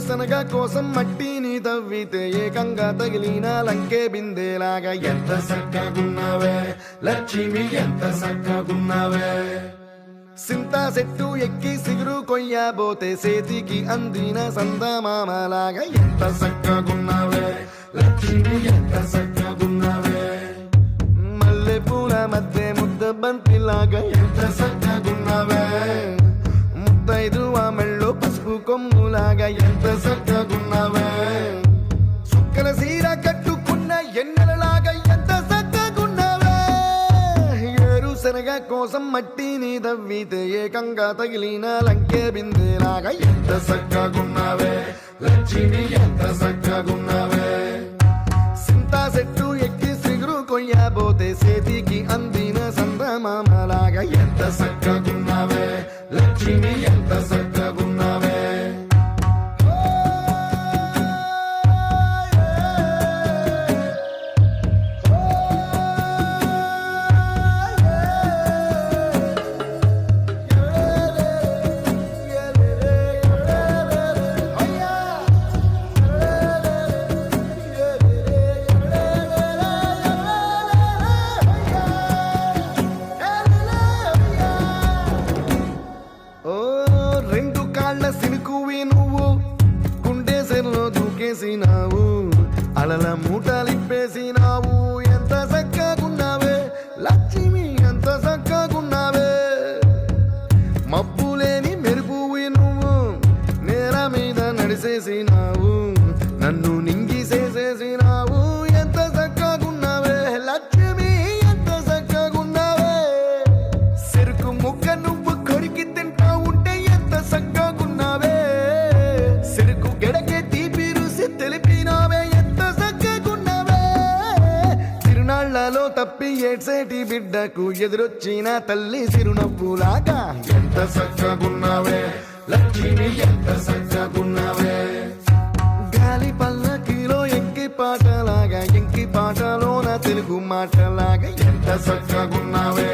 ఏరుశనగ కోసం మట్టిని తవ్వితే ఏకంగా తగిలిన లంకే బిందెలాగా ఎంత చక్కగున్నావే లక్ష్మి, ఎంత చక్కగున్నావే. సింతా చెట్టు ఎక్కి సిగురు కొయ్యబోతే చేతికి అందిన సందమామలాగా ఎంత చక్కగున్నావే లక్ష్మి, ఎంత చక్కగున్నావే. మల్లె పూల మధ్య ముద్ద బంతిలాగా ఎంత చక్కగున్నావే. ముద్దైదు మెళ్ళో పసుపు కొమ్ములాగా ఎంత చక్కగున్నావే. సుక్కల సీర కట్టుకున్న ఎన్నెలలాగా ఎంత చక్కగున్నావే. ఏరుశనగ కోసం మట్టిని తవ్వితే ఏకంగా తగిలిన లంకే బిందెలాగా ఎంత చక్కగున్నావే లక్ష్మి, ఎంత చక్కగున్నావే. సింతా చెట్టు ఎక్కి సిగురు కొయ్యబోతే చేతికి అందిన సందమామలాగా ఎంత చక్కగున్నావే లక్ష్మి, ఎంత చక్కగున్నావే. రెండు కాళ్ళ సినుకువి నువ్వు గుండెసెలో దూకేసినావు. అలల మూటలిప్పేసినావు. ఎంత చక్కగున్నావే లక్ష్మి, ఎంత చక్కగున్నావే. మబ్బులేని మెరుపువి నువ్వు నేల మీద నడిసేసినావు. నన్ను నింగిసేసేసినావు. ఎంత చక్కగున్నావే లక్ష్మి, ఎంత చక్కగున్నావే. చెరుకు ముక్క నువ్వు కొరికి తింటా ఉంటే ఎంత చక్కగున్నావే. చెరుకు గెడకే తీపి రుసి తెలిపినావే, ఎంత చక్కగున్నావే. తిరునాళ్లలో తప్పి ఏడ్సేటి బిడ్డకు ఎదురొచ్చిన తల్లి చిరునవ్వులాగా ఎంత చక్కగున్నావే లక్ష్మి, ఎంత చక్కగున్నావే. గాలి పల్లకిలో ఎంకి పాటలాగా ఎంకి పాటలోన తెలుగు మాటలాగా ఎంత చక్కగున్నావే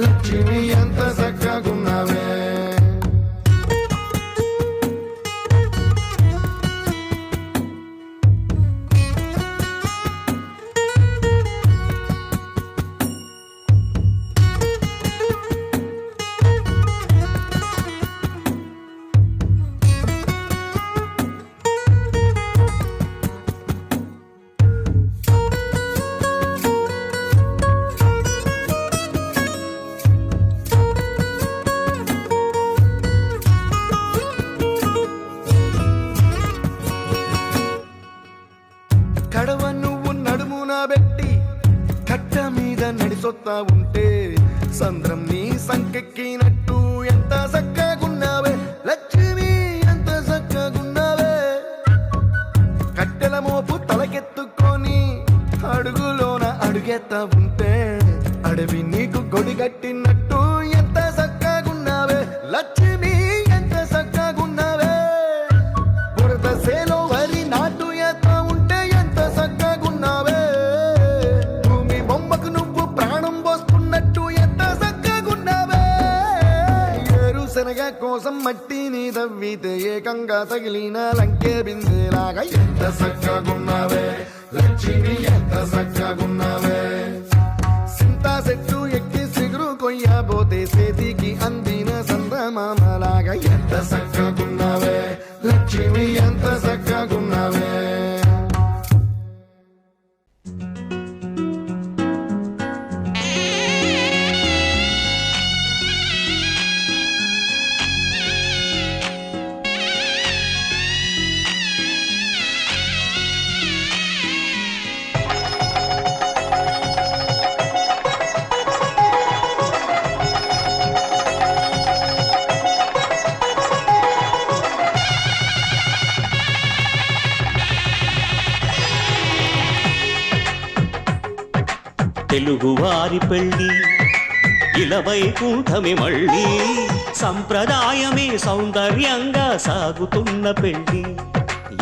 లక్ష్మి, ఎంత చక్కగున్నావే. కడవ నువ్వు నడుమున పెట్టి కట్ట మీద నడిసొత్తా ఉంటే సంద్రం నీ సంకెక్కినట్టు ఎంత చక్కగున్నావే లక్ష్మి, ఎంత చక్కగున్నావే. కట్టెల మోపు తలకెత్తుకొని అడుగులోన అడుగెత్తా ఉంటే అడవి నీకు గొడిగట్టినట్టు ఎంత చక్కగున్నావే లక్ష్మి, ఎంత చక్కగున్నావే. బురద సేలో వరి నాటు ఎత్తా ఉంటే ఎంత చక్కగున్నావే. భూమి బొమ్మకు నువ్వు ప్రాణం పోస్తున్నట్టు ఎంత చక్కగున్నావే. ఏరుశనగ కోసం మట్టిని తవ్వితే ఏకంగా తగిలిన లంకే బిందెలాగా ఎంత చక్కగున్నావే లక్ష్మి, ఎంత చక్కగున్నావే. సింతా చెట్టు ఎక్కి సిగురు కొయ్యబోతే చేతికి అందిన సందమామలాగా ఎంత చక్కగున్నావే లక్ష్మి, ఎంత చక్కగున్నావే. తెలుగువారి పెళ్ళి ఇలవైకుంఠమే మళ్ళీ సంప్రదాయమే సౌందర్యంగా సాగుతున్న పెళ్ళి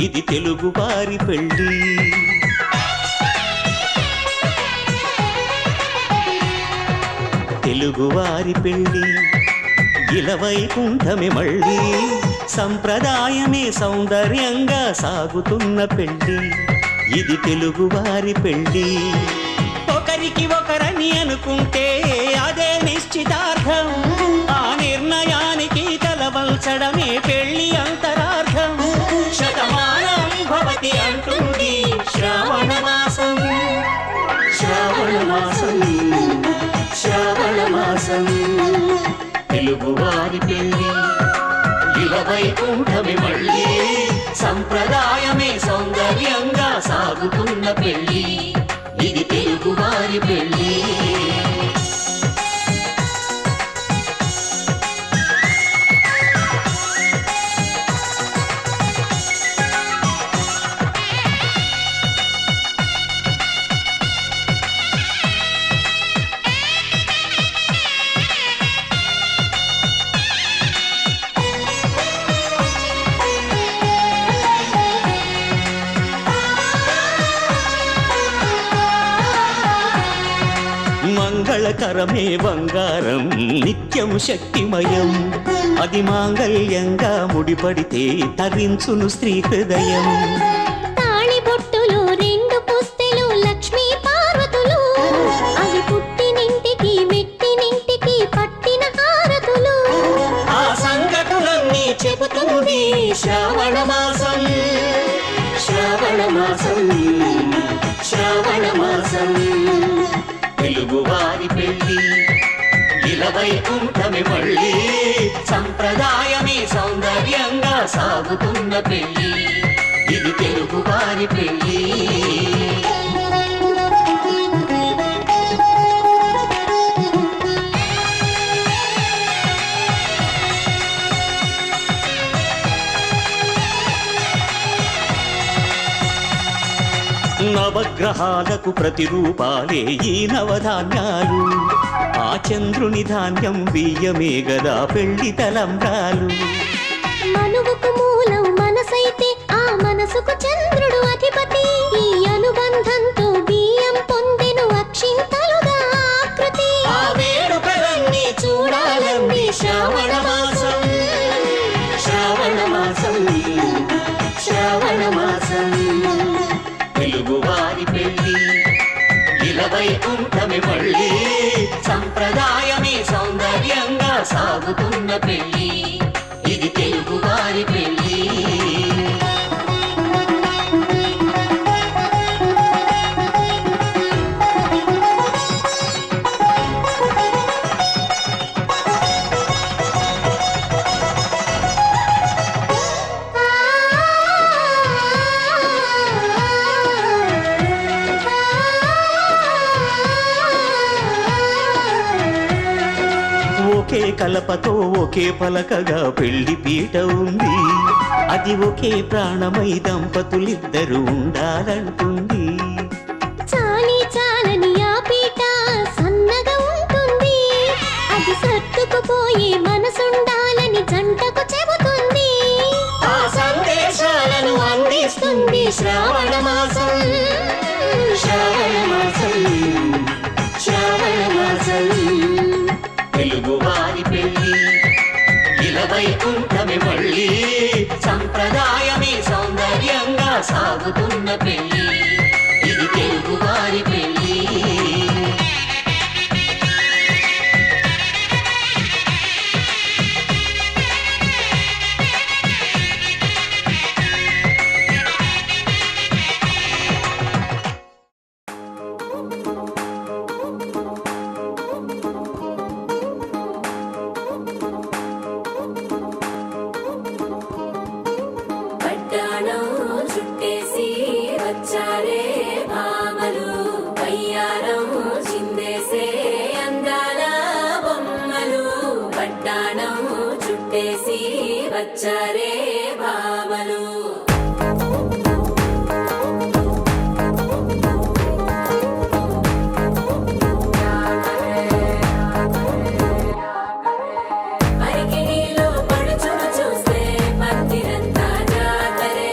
ఇది తెలుగువారి పెళ్ళి. తెలుగువారి పెళ్ళి ఇలవైకుంఠమే మళ్ళీ సంప్రదాయమే సౌందర్యంగా సాగుతున్న పెళ్లి ఇది తెలుగువారి పెళ్లి ఒకరికి ఒకరని అనుకుంటే అదే నిశ్చితార్థం ఆ నిర్ణయానికి తలవంచడమే పెళ్లి అంతరార్థం శతమానం భవతి అంటుంది శ్రావణ మాసం శ్రావణ మాసం శ్రావణ మాసం తెలుగువారి పెళ్లి వైకుంఠమి మళ్ళీ సంప్రదాయమే సౌందర్యంగా సాగుతున్న పెళ్లి ఇది తెలుగువారి పెళ్లి మంగళకరమే బంగారం నిత్యం శక్తిమయం అది మాంగళ్యంగా ముడిపడితే తరించును స్త్రీ హృదయం తాళిబొట్టులు రెండు పుస్తెలు లక్ష్మీ పార్వతులు అవి పుట్టినింటికి మెట్టినింటికి పట్టిన హారతులు ఆ సంగతులన్నీ చెబుతుంది శ్రావణ మాసం శ్రావణ మాసం శ్రావణ మాసం తెలుగువారి పెళ్లి వైకుంఠమి మళ్ళీ సంప్రదాయమే సౌందర్యంగా సాగుతున్న పెళ్లి ఇది తెలుగువారి పెళ్లి నవగ్రహాలకు ప్రతిరూపాలే ఈ నవధాన్యాలు ఆ చంద్రుని ధాన్యం బియ్యమే గదా పెళ్లి తలంబ్రాలు మనువుకు మూలం మనసైతే ఆ మనసుకు చంద్రుడు అధిపతి ఈ అనుబంధంతో బియ్యం పొందెను అక్షింతలుగా ఆకృతి ఆ వేడుకలన్నీ చూడాలండి శ్రావణ మాసం శ్రావణ మాసం శ్రావణ మాసం తెలుగువారి పెళ్లి వైకుంఠమి మళ్ళీ సంప్రదాయమే సౌందర్యంగా సాగుతున్న పెళ్లి ఇది తెలుగువారి పెళ్లి ఒకే కలపతో ఒకే పలకగా పెళ్లి పీట ఉంది అది ఒకే ప్రాణమై దంపతులిద్దరూ ఉండాలంటుంది చాలి చాలని ఆ పీట సన్నగా ఉంటుంది అది సర్దుకుపోయే మనసుండాలని జంటకు చెబుతుంది ఆ సందేశాలను అందిస్తుంది శ్రావణ మాసం శ్రావణ మాసం శ్రావణ మాసం తెలుగువారి పెళ్లి వైకుంఠమి మళ్ళీ సంప్రదాయమే సౌందర్యంగా సాగుతున్న పెళ్లి ఇది తెలుగువారి పెళ్లి వచ్చారే భామలు పరికిణీలో పడుచును చూస్తే పందిరంతా జాతరే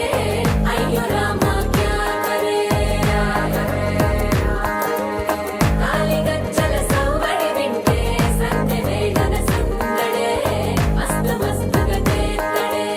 అయ్యో రామా క్యా కరే కాలిగజ్జల సవ్వడి వింటే సందె వేళన సందడే మస్తు మస్తుగా చేస్తడే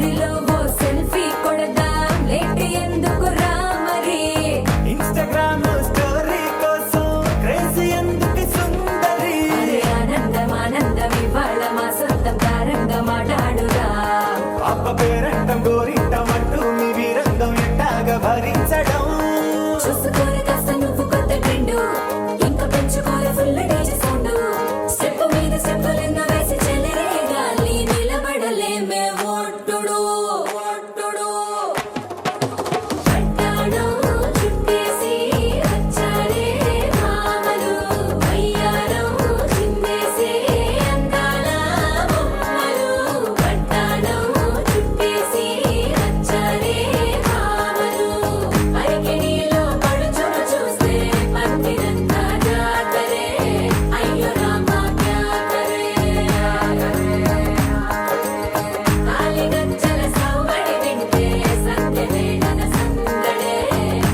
దారిలో ఓ సెల్ఫీ కొడదాం లేట్ ఎందుకు రా మరి ఇన్‌స్టాగ్రామ్ స్టోరీ కోసం క్రేజీ ఎందుకు సుందరి అరే ఆనందం ఆనందం ఇవాళ మా సొంతం తారంగా మాట్లాడురా అప్ప పేరంటం గోరింటం అంటూ మీ వీరంగం ఎట్టాగా భరించడం చూసుకోరు కాస్త నువ్వు కొత్త ట్రెండ్ ఇంకా పెంచుకోరు ఫుల్ డీజే సౌండ్ స్టెప్ మీద స్టెప్పులెన్నో వేసి చెలరే గాలి నిలబడలేమే ఒట్టుడు పట్టాడు చుట్టేసి వచ్చారే భామలు అయ్యారం చిందేసి అందాల బొమ్మలు పట్టాడు చుట్టేసి వచ్చారే భామలు పరికిణీలో పడుచును చూస్తే పందిరంతా జాతరే అయ్యో రామా క్యా కరే కాలిగజ్జల సౌబడి వింటే సంధ్యవేళన సందడే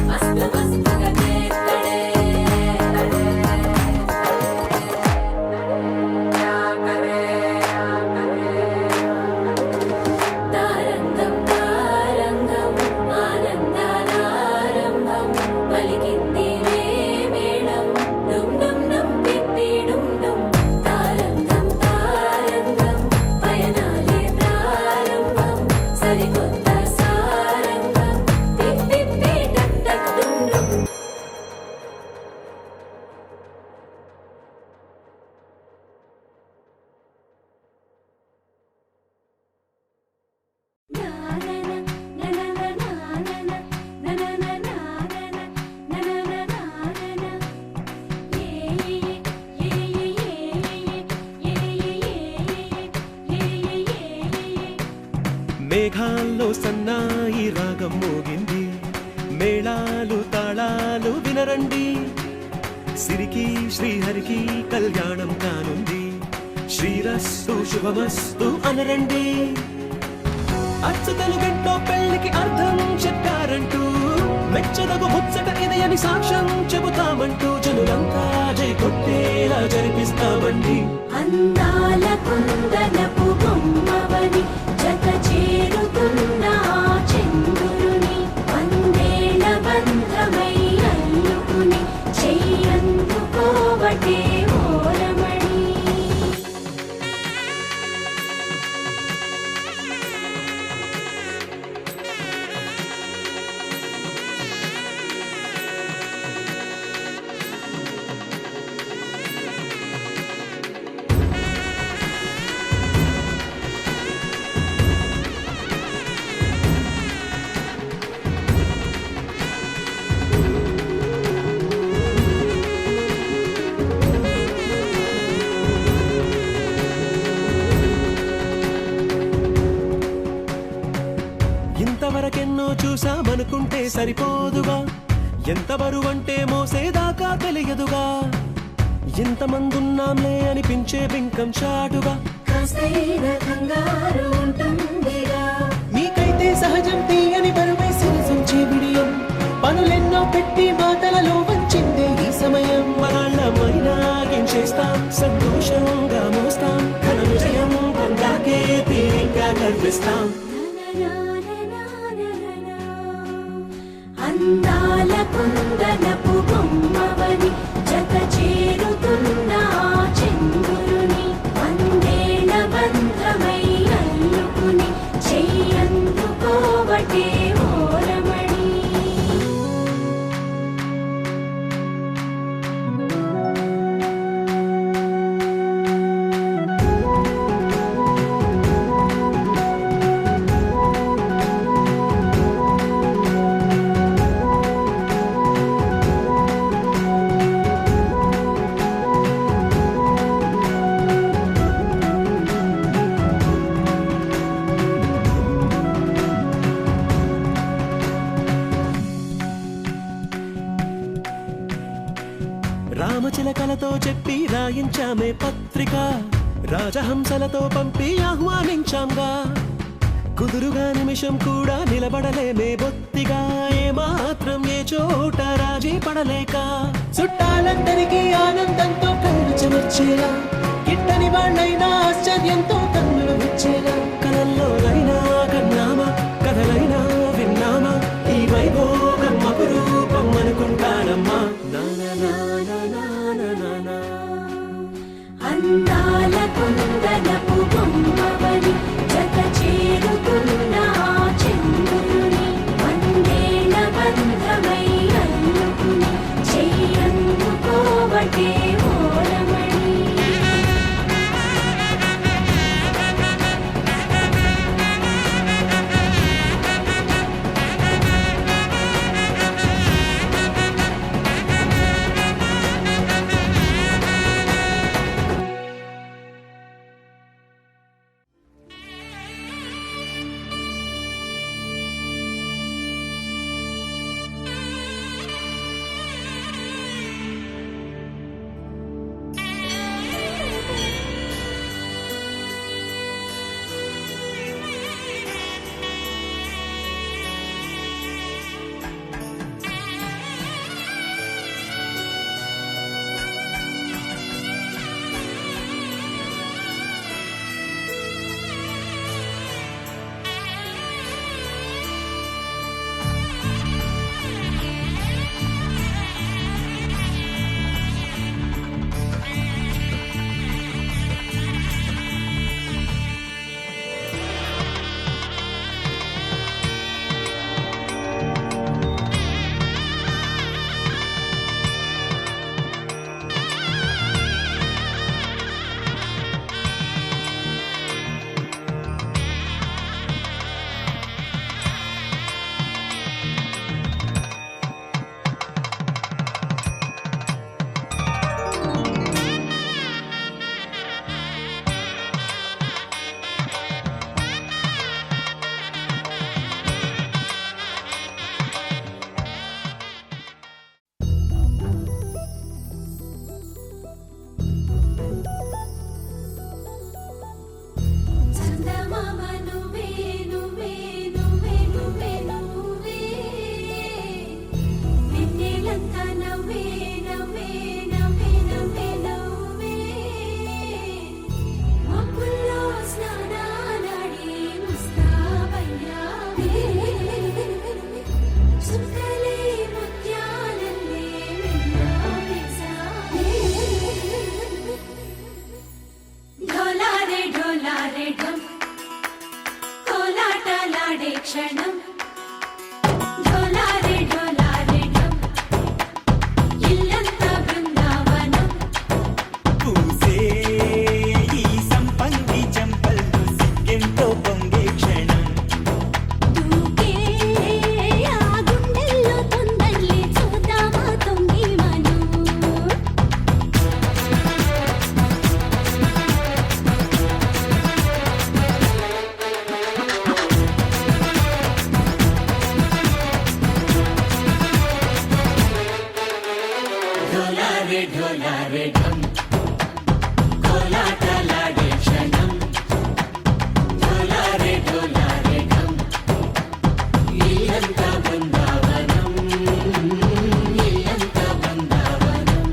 మస్తు మస్తుగా చేస్తడే తారంగం తారంగం ఆనందానారంభం పలికింది రే మేళం డుమ్ డుమ్ డుమ్ పిప్పి డుమ్ డుమ్ తారంగం తారంగం పయనాలే ప్రారంభం సరికొత్త సారంగం పిప్పి టక్ టక్ డుమ్ డుమ్ మేఘాల్లో సన్నాయి రాగం మోగింది మేళాలు తాళాలు వినరండి సిరికి శ్రీహరికి కళ్యాణం కానుంది శ్రీరస్తు శుభమస్తు అనరండి అచ్చు తెలుగింట్లో పెళ్లికి అర్థం చెప్పారంటూ మెచ్చదగు ముచ్చట ఇది అని సాక్ష్యం చెబుతామంటూ జనులంతా జై కొట్టేలా జరిపిస్తామండి అందాల కుందనపు బొమ్మవని జత చేరుతున్న ఆ చంద్రుని వందేళ్ల బంధమై అల్లుకుని చెయ్యందుకోవటే ఓరమణి ఇంతవరకెన్నో చూసామనుకుంటే సరిపోదుగా ఎంత బరువంటే మోసేదాకా తెలియదుగా ఇంతమందున్నాంలే అనిపించే బింకం చాటుగా కాస్తైన కంగారు ఉంటుందిరా మీకైతే సహజం తీయని బరువై సిరిసొంచే బిడియం పనులెన్నో పెట్టి మాటలలో వంచిందే ఈ సమయం మనాళ్ళమైనా చేస్తాం సంతోషంగా మోస్తాం ఘన విజయం పొందాకే తీరిగ్గా కనిపిస్తాం అందాల కుందనపు బొమ్మవని జత చేరుతున్న ఆ చంద్రుని వందేళ్ల బంధమై అల్లుకుని చెయ్యందుకోవటే ఓరమణి రామచిలకలతో చెప్పి రాయించామే పత్రిక రాజహంసలతో పంపి ఆహ్వానించాంగా కుదురుగా నిమిషం కూడా నిలబడలేమే బొత్తిగా ఏమాత్రం ఏ చోట రాజీ పడలేక చుట్టాలందరికీ ఆనందంతో కళ్ళు చెమర్చేలా గిట్టని వాళ్ళైనా ఆశ్చర్యంతో కన్నులు విచ్చేలా కలల్లోనైనా కన్నా ఢోలారే ఢమ్ కోలాటలాడే క్షణం ఢోలారే ఢోలారే ఢమ్ ఇల్లంతా బృందావనం పూసే ఈ సంపంగి చెంపల్లో సిగ్గెంతో పొంగే క్షణం దూకే ఆ గుండెల్లో తొందరలే చూద్దామా తొంగి మనం ఢోలారే ఢోలారే ఢమ్ కోలాటలాడే క్షణం ఢోలారే ఢోలారే ఢమ్ ఇల్లంతా బృందావనం ఇల్లంతా బృందావనం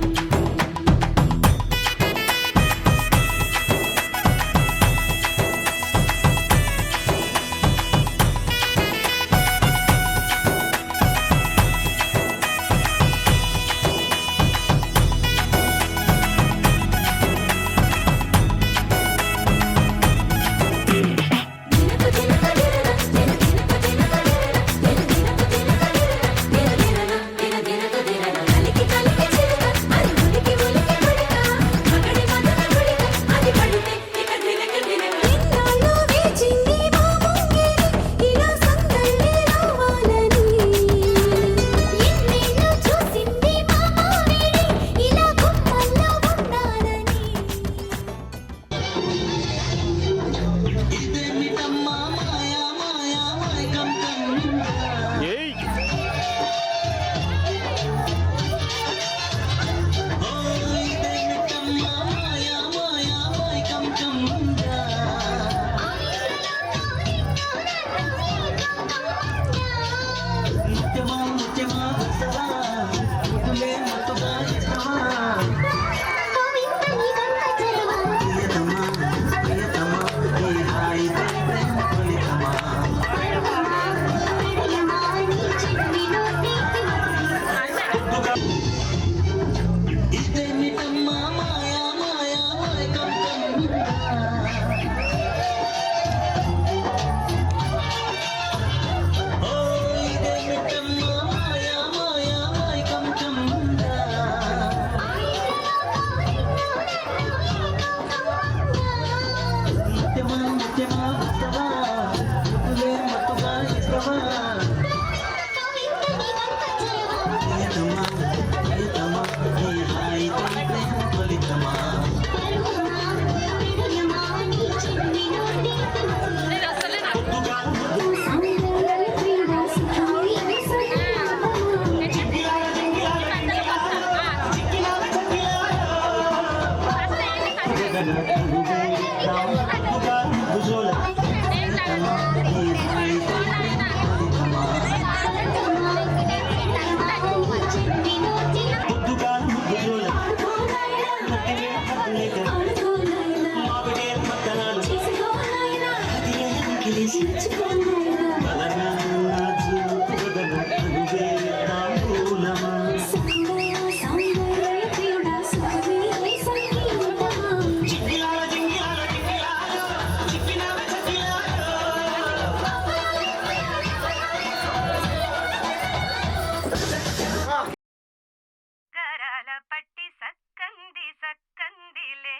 గరాల పట్టి సక్కంది సక్కందిలే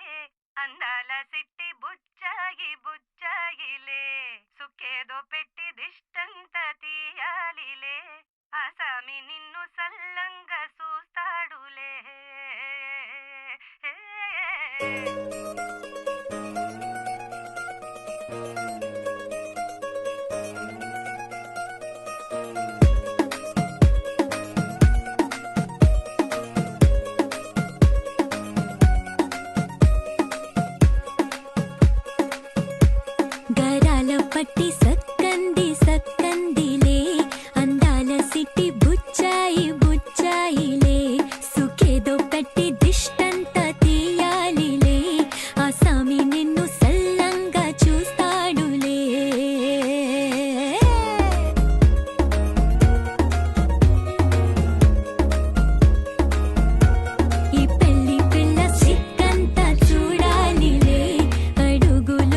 అందాల సిట్టి బుచ్చాగి బుచ్చాగిలే సుక్కేదో పెట్టి దిష్టంత తీయాలిలే ఆసామి నిన్ను సల్లంగా చూస్తాడులే గరాల పట్టి సక్కంది సక్కందిలే అందాల సిట్టి బుచ్చాయి బుచ్చాయిలే సుఖేదో పెట్టి దిష్టంత తీయాలిలే ఆసామి నిన్ను సల్లంగా చూస్తాడులే ఈ పెళ్లి పిల్ల సిక్కంతా చూడాలిలే అడుగుల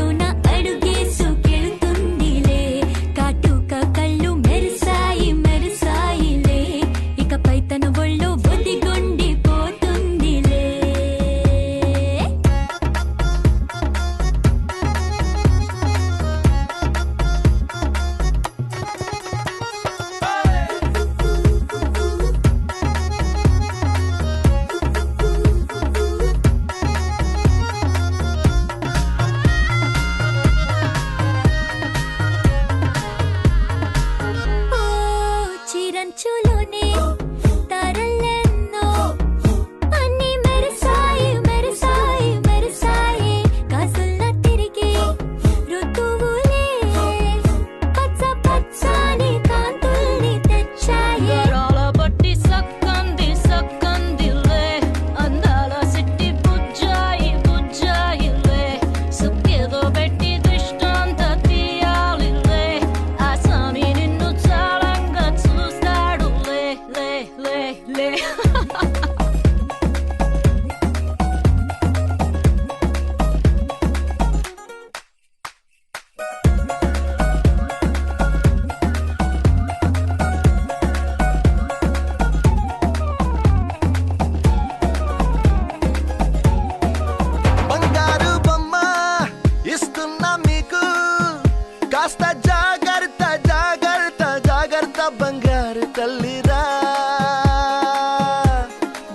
కాస్త జాగ్రత్త జాగ్రత్త జాగ్రత్త బంగారు తల్లిరా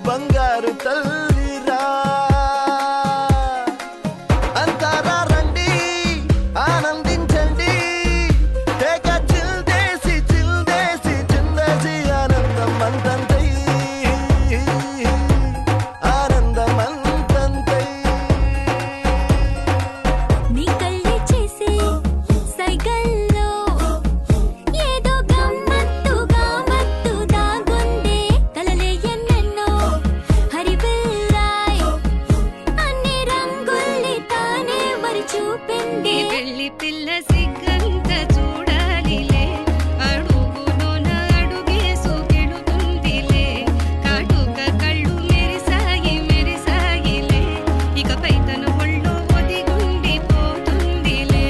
బంగారు తల్లిరా అంతారా రండి ఆనందించండి తెగ చిల్దేసి చిల్దేసి చిందేసి ఆనందం అంతంతై ఆనందం అంతంతై నీ కళ్ళే చేసే సైగల్లో ఏదో గమ్మత్తుగా మత్తు దాగుందే కలలే ఎన్నెన్నో హరివిల్లాయ్ అన్ని రంగుల్ని తానే మరి చూపింది పెళ్లి పిల్ల సిగ్గంత చూడాలిలే అడుగులోన అడుగేసు గెలుతుందిలే కాటుక కళ్ళు మెరిసాయి మెరిసాయిలే ఇకపై తన ఒళ్ళో ఒదిగుండిపోతుందిలే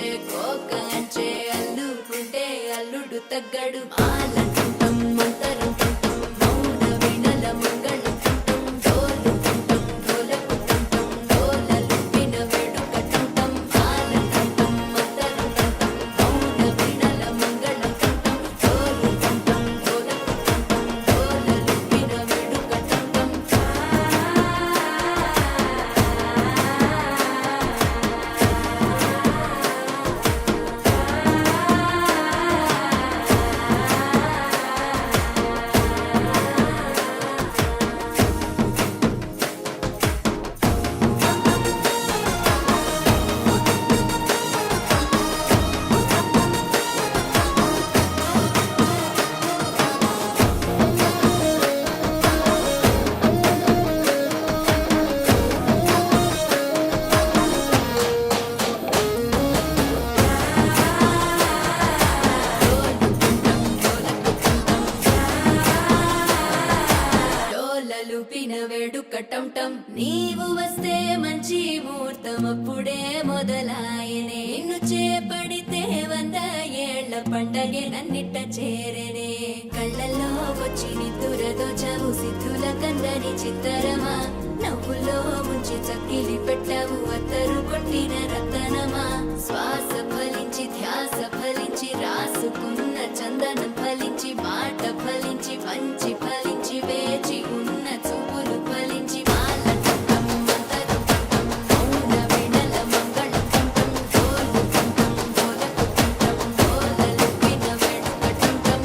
కంచే కోక అంచే అల్లుకుంటే అల్లుడు తగ్గడు ఆలంటుంటం మంతరం తుంటం మౌన వీణల మంగళం తుంటం డోలు తుంటం డోలకు తుంటం డోలలు విన వేడుక తుంటం ఆలంటుంటం మంతరం తుంటం మౌన వీణల మంగళం తుంటం డోలు తుంటం డోలకు తుంటం డోలలు విన వేడుక తుంటం డోలలు పిన వేడుక టంటం నీవు వస్తే మంచి ముహూర్తం అప్పుడే మొదలాయనే నిన్ను చేపడితే 100 ఏళ్ల పండగే నన్నిట్ట చేరనే కళ్ళల్లో వచ్చి నిద్దురదో చవు సిద్ధుల కందని చిత్తరమా నవ్వులో ముంచి చక్కిలి పెట్టావు అత్తరు కొట్టిన రతనమా శ్వాస ఫలించి ధ్యాస ఫలించి రాసుకున్న చందనం ఫలించి మాట ఫలించి పంచి ఫలించి వేచి ఉన్న చూపులు ఫలించి మాల టుంటం మంతరం టుంటం మౌన వీణల మంగళం టుంటం డోలు టుంటం డోలకు టుంటం డోలలు విన వేడుక టుంటం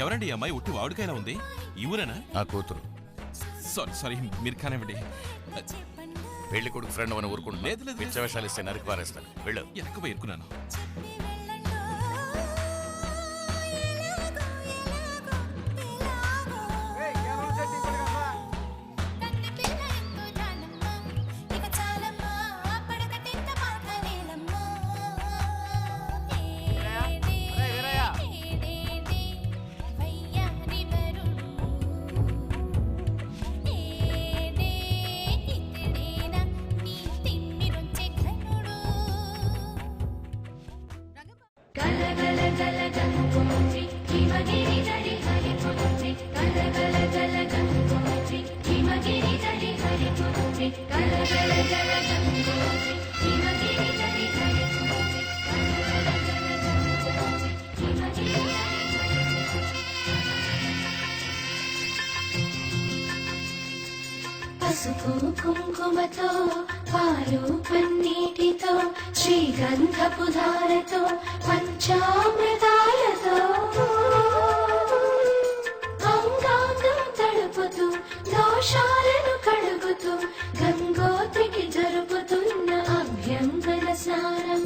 ఎవరండి ఈ అమ్మాయి? ఉట్టి వాడుకైనా ఉంది. ఈ ఊరేనా? నా కూతురు. సారీ సారీ, మీరు కానివ్వండి. పెళ్లి కొడుకు ఫ్రెండ్ అని ఊరుకుంటున్నా. లేదు, లేదు. పిచ్చ వేషాలు ఇస్తే నరికి పారేస్తాను. వెళ్ళు. వెనక్కి ఎరుకున్నాను. పసుపు కుంకుమతో పాలు పన్నీటితో శ్రీగంధపు ధారతో పంచామృతాలతో అంగాంగం తడుపుతూ దోషాలను కడుగుతూ గంగోత్రికి జరుపుతున్న అభ్యంగన స్నానం.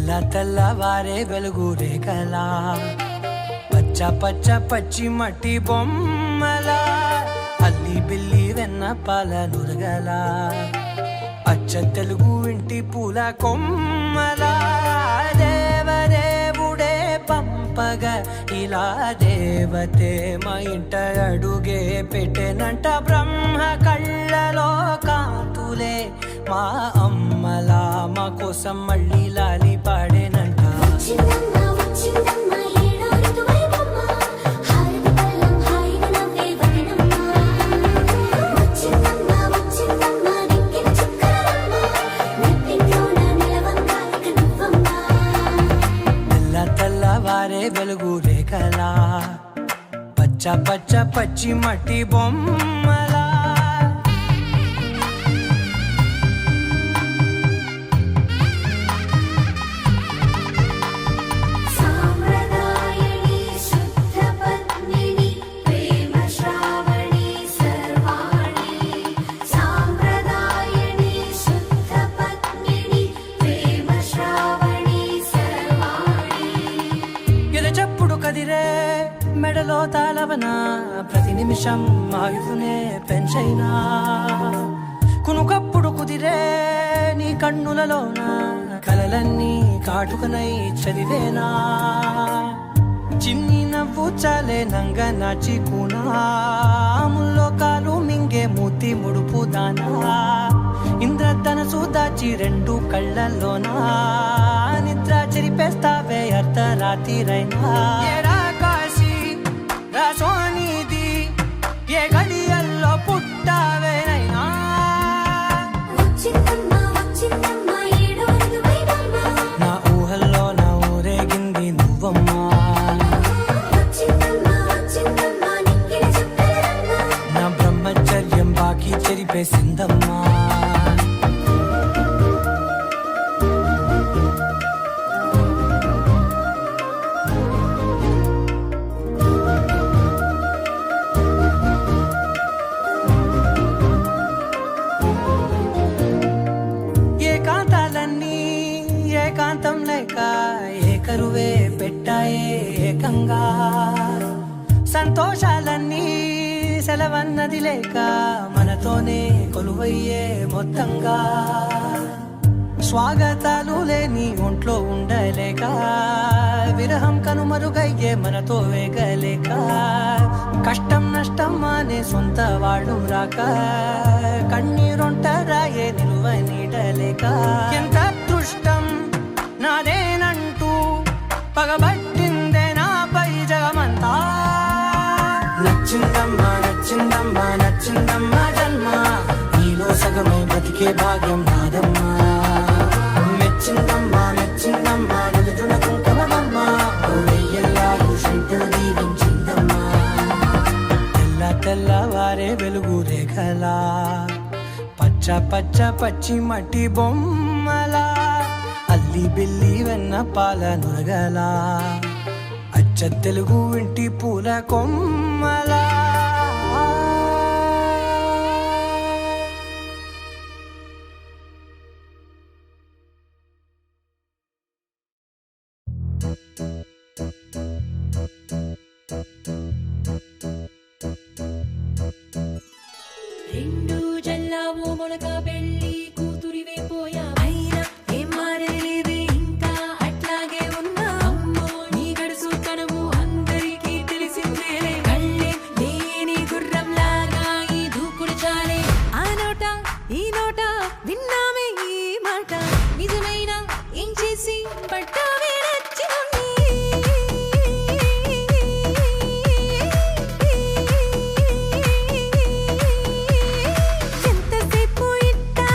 తెల్లవారే వెలుగు రేఖలా పచ్చ పచ్చ పచ్చి మట్టి బొమ్మలా అల్లి బిల్లి వెన్న పాల నురగలా అచ్చ తెలుగు ఇంటి పూల కొమ్మలా దేవదేవుడే పంపగ ఇలా దేవతే మా ఇంట అడుగే పెట్టెనంట బ్రహ్మ కళ్ళలో కాంతులే మా అమ్మలా మా కోసం మళ్ళీ లాలి పాడేనంట వచ్చిందమ్మ వచ్చిందమ్మ ఏడో ఋతువైవమ్మ హారతి పళ్ళం హాయిగా నవ్వే వదనమ్మ వచ్చిందమ్మ వచ్చిందమ్మ నిక్కిన చుక్కలమ్మ నెట్టింట్లోన నిలవంగా ఇక నువ్వమ్మ తెల్లవారే వెలుగు రేఖలా పచ్చ పచ్చ పచ్చి మట్టి బొమ్మలా సాంప్రదాయని శుద్ధ పద్మిని ప్రేమ శ్రావణి సర్వాణి సాంప్రదాయని శుద్ధ పద్మిని ప్రేమ శ్రావణి సర్వాణి ఎదచప్పుడు కదిరే మెడలో తాళవన ప్రతి నిమిషం ఆయుధునే పెంచైనా కునుకప్పుడు కుదిరే నీ కన్నులలోన కలలన్నీ కాటుకనై చదివేనా చిన్ని నవ్వు చాలే నంగ నాచి కూనాముల్లో కాలు మింగే మూతి ముడుపు దానా ఇంద్రధనసు దాచి రెండు కళ్ళల్లోనా నిద్ర చెరిపేస్తావే అర్ధరాత్రిరైనా ఏరా కాశీ రా సోనిది ఏ గడియల్లో పుట్టావేనైనా వచ్చిందమ్మ వచ్చిందమ్మ ఏడో ఋతువైవమ్మ నా ఊహల్లో నా ఊరేగింది నువ్వమ్మా వచ్చిందమ్మ వచ్చిందమ్మ నిక్కిన చుక్కలమ్మ నా బ్రహ్మచర్యం బాకీ చెరిపేసిందమ్మా ఏకాంతాలన్నీ ఏకాంతం లేక ఏకరువే పెట్టాయే ఏకంగా సంతోషాలన్నీ సెలవన్నది లేక మనతోనే కొలువయ్యే మొత్తంగా స్వాగతాలు లేని ఒంట్లో ఉండలేక విరహం కనుమరుగయ్యే మనతో వేగలేక కష్టం నష్టం అనే సొంత వాడు రాక కన్నీరొంటరాయే నిలువ నీడలేక ఎంత అదృష్టం నాదేనంటూ పగబట్టిందే నాపై జగమంతా నచ్చిందమ్మా నచ్చిందమ్మా నచ్చిందమ్మా జన్మ నీలో సగమై బ్రతికే భాగ్యం నాదమ్మా మెచ్చిందమ్మా మెచ్చిందమ్మా నిలుతున్న కుంకుమమ్మా వెయ్యల్లాలు శంకరు దీవించిందమ్మా తెల్లవారే వెలుగు రేఖలా పచ్చ పచ్చ పచ్చి మట్టి బొమ్మలా అల్లి బిల్లి వెన్న పాల నురగలా అచ్చ తెలుగు ఇంటి పూల కొమ్మలా రెండు జల్లావు మొలక పెళ్ళి కూతురివే పోయా అయినా ఏం మారేలేదే ఇంకా అట్లాగే ఉన్నా అమ్మో నీ గడుసు తనము అందరికీ తెలిసిందేలే కళ్ళే లేని గుర్రం లాగా ఈ దూకుడు చాలే ఆ నోట ఈ నోట విన్నామే ఈ మాట నిజమైన ఏం చేసి పట్టావే ఎంతసేపు ఇట్టా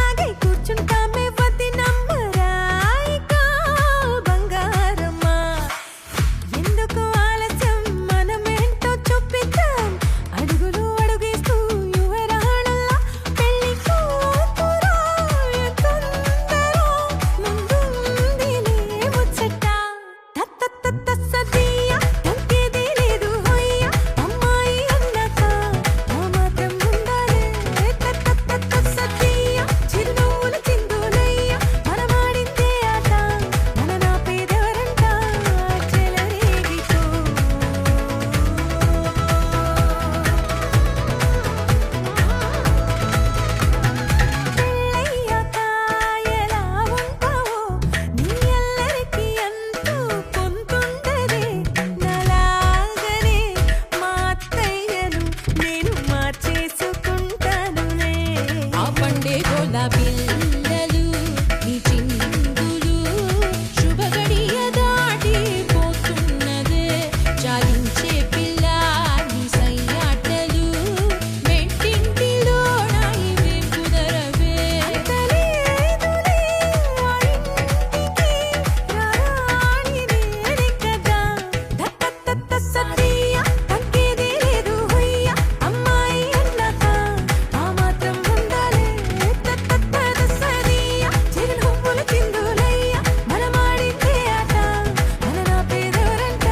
పిల్లలు నీ చిందులు శుభగడియ దాటి పోతున్నదే చాలించే పిల్ల నీ సయ్యాటలు మెట్టింటిలో ఇవే కుదరవే తలేదులే ఆ ఇంటికి రాణి వేరే కదా దత్తత్త సతీయ తగ్గేదే లేదు హొయ్య అమ్మాయి అన్నాక ఆ మాత్రం ఉండాలే దత్తత్త సతీయ చిగురు హువ్వుల చిందులయ్య మనమాడిందే ఆట మన నా పేదవరంట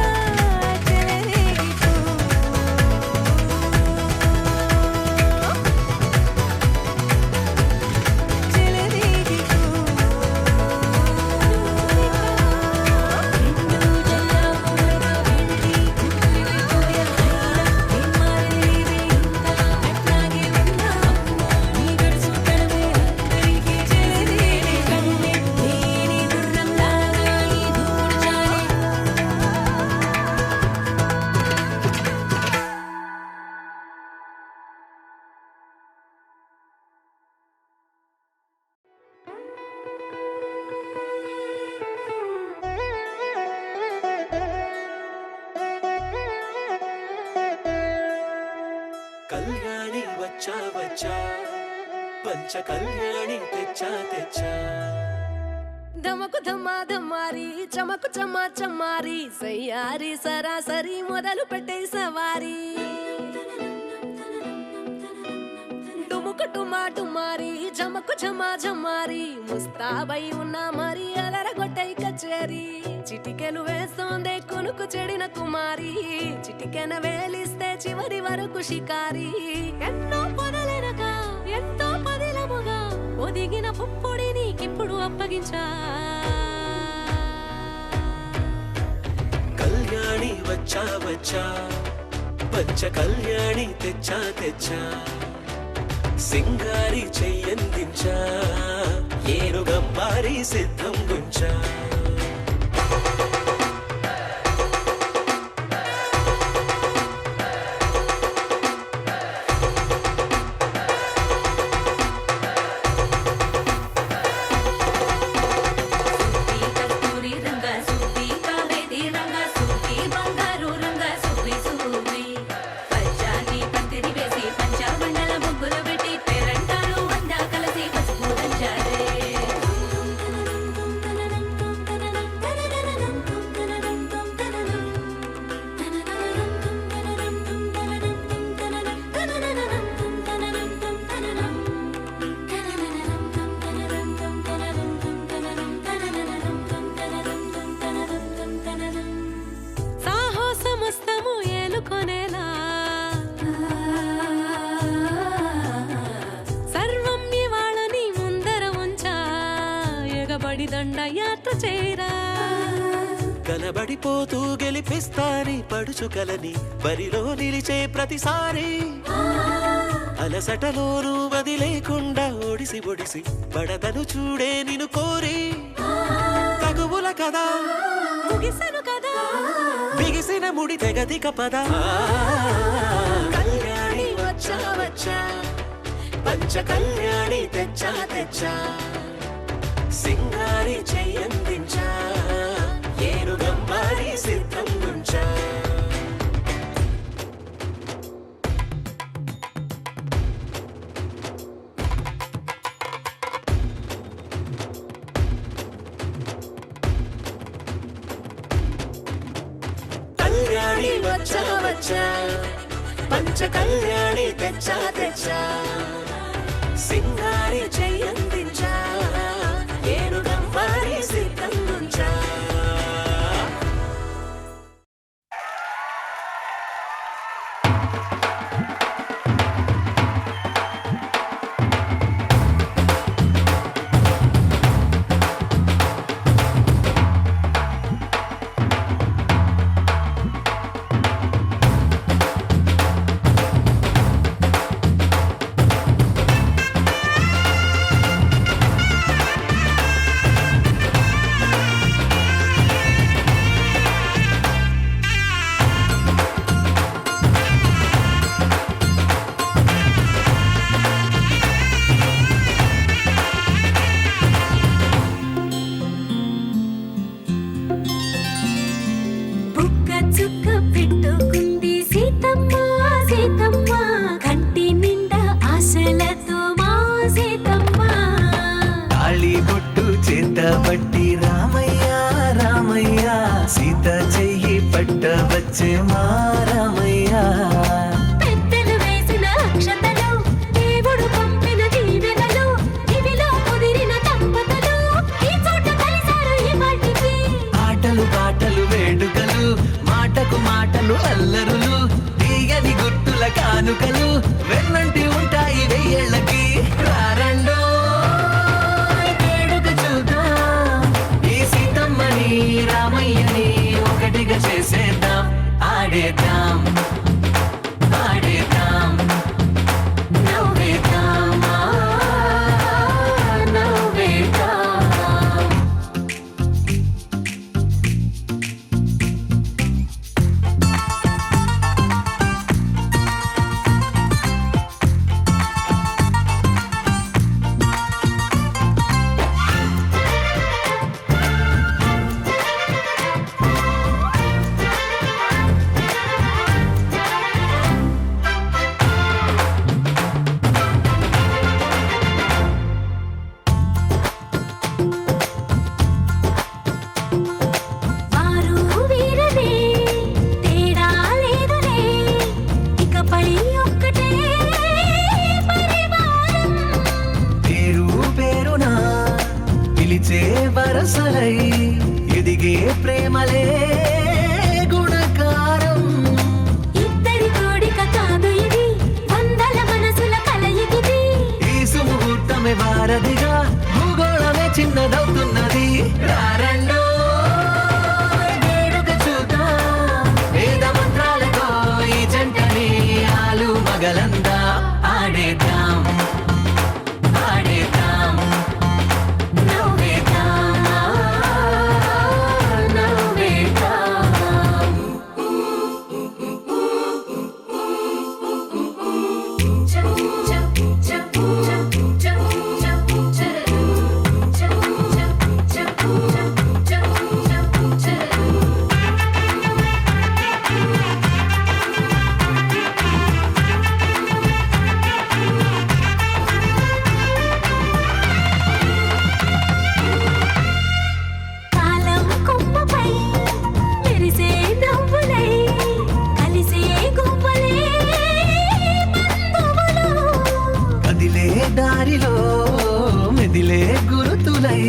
చెలరేగిపో కళ్యాణి వచ్చా వచ్చా పంచ కళ్యాణి తెచ్చా తెచ్చా ధమకు ధమ్మా ధమ్మారి చమకు చమ్మా చమ్మారి సయ్యారి సరాసరి మొదలు పెట్టే సవారి డుముకు టుమా టుమారి జమకు ఝమా ఝమారి ముస్తాబై ఉన్నా మరి అలరగొట్టై కచేరి చిటికెలు వేస్తోందే కునుకు చెడిన కుమారి చిటికెన వేలిస్తే చివరి వరకు షికారి ఎన్నో పొదలెనగా ఎంతో పదిలముగా ఒదిగిన పుప్పొడి నీకిప్పుడు అప్పగించా కళ్యాణి వచ్చా వచ్చా పంచ కళ్యాణి తెచ్చా తెచ్చా సింగారి చెయ్యందించా ఏనుగంబారి సిద్ధం గుంచా కస్తూరి రంగ సుబ్బి కావేరి రంగ సుబ్బి బంగారు రంగ సుబ్బి సుబ్బి పచ్చాని పందిరి వేసి పంచామండల ముగ్గులు పెట్టి పేరంటారు అందా కలిసి పసుపు దంచారే సాహసమస్తము ఏలుకొనేలా సర్వం ఇవాళని ముందర ఉంచా ఎగబడి దండయాత్ర చేరా కలబడిపోతూ గెలిపిస్తాని పడుచుకలని బరిలో నిలిచే ప్రతిసారి అలసటలోనూ వదిలేకుండా ఒడిసి ఒడిసి పడతను చూడే నిన్ను కోరి తగువుల కదా ముగిసెను కదా బిగిసిన ముడి తెగదిక పద కళ్యాణి వచ్చా వచ్చా పంచ కళ్యాణి తెచ్చా తెచ్చా సింగారి చెయ్యందించా ఏనుగంబారి సిద్ధం గుంచా కళ్యాణి వచ్చా వచ్చా పంచ కళ్యాణి తెచ్చా తెచ్చా సింగారి చెయ్యందించా ఏనుగంబారి సిద్ధం గుంచా కానుకలు వెన్నంటి ఉంటాయి వెయ్యేళ్ళకి రారండో వేడుక చూద్దాం ఈ సీతమ్మని రామయ్యని ఒకటిగా చేసేద్దాం ఆడేద్దాం ఆడేద్దాం నవ్వేద్దాం నవ్వేద్దాం వారు వీరనే తేడా లేదులే ఇకపై ఒక్కటే పరివారం పేరు పేరునా పిలిచే వరసలై ఎదిగే ప్రేమలే గుణకారం ఇద్దరి కోడిక కాదు ఇది వందల మనసుల కలయికిది ఈ సుముహూర్తమే వారధిగా భూగోళమే చిన్నదవుతున్నది రారండో వేడుక చూద్దాం వేద మంత్రాలతో ఈ జంటని ఆలు మగలందా ఆడేద్దాం ఆడేద్దాం నవ్వేద్దాం నవ్వేద్దాం కాలం కొమ్మపై మెరిసే నవ్వులై కలిసే గువ్వలే బంధువులు కదిలే దారిలో మెదిలే గురుతులై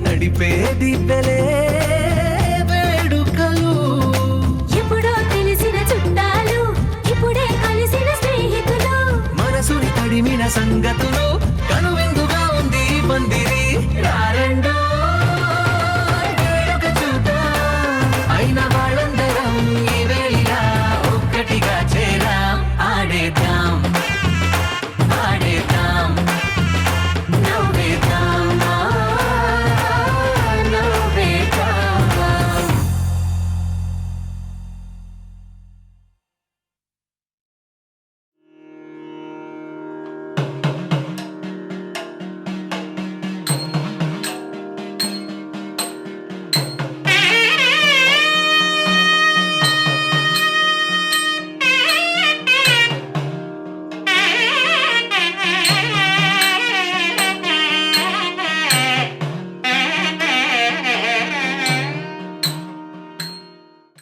నడిపే దివ్వెలే వేడుకలు ఎప్పుడో తెలిసిన చుట్టాలు ఇప్పుడే కలిసిన స్నేహితులు మనసుని తడిమిన సంగతులు కనువిందుగా ఉంది ఈ బంది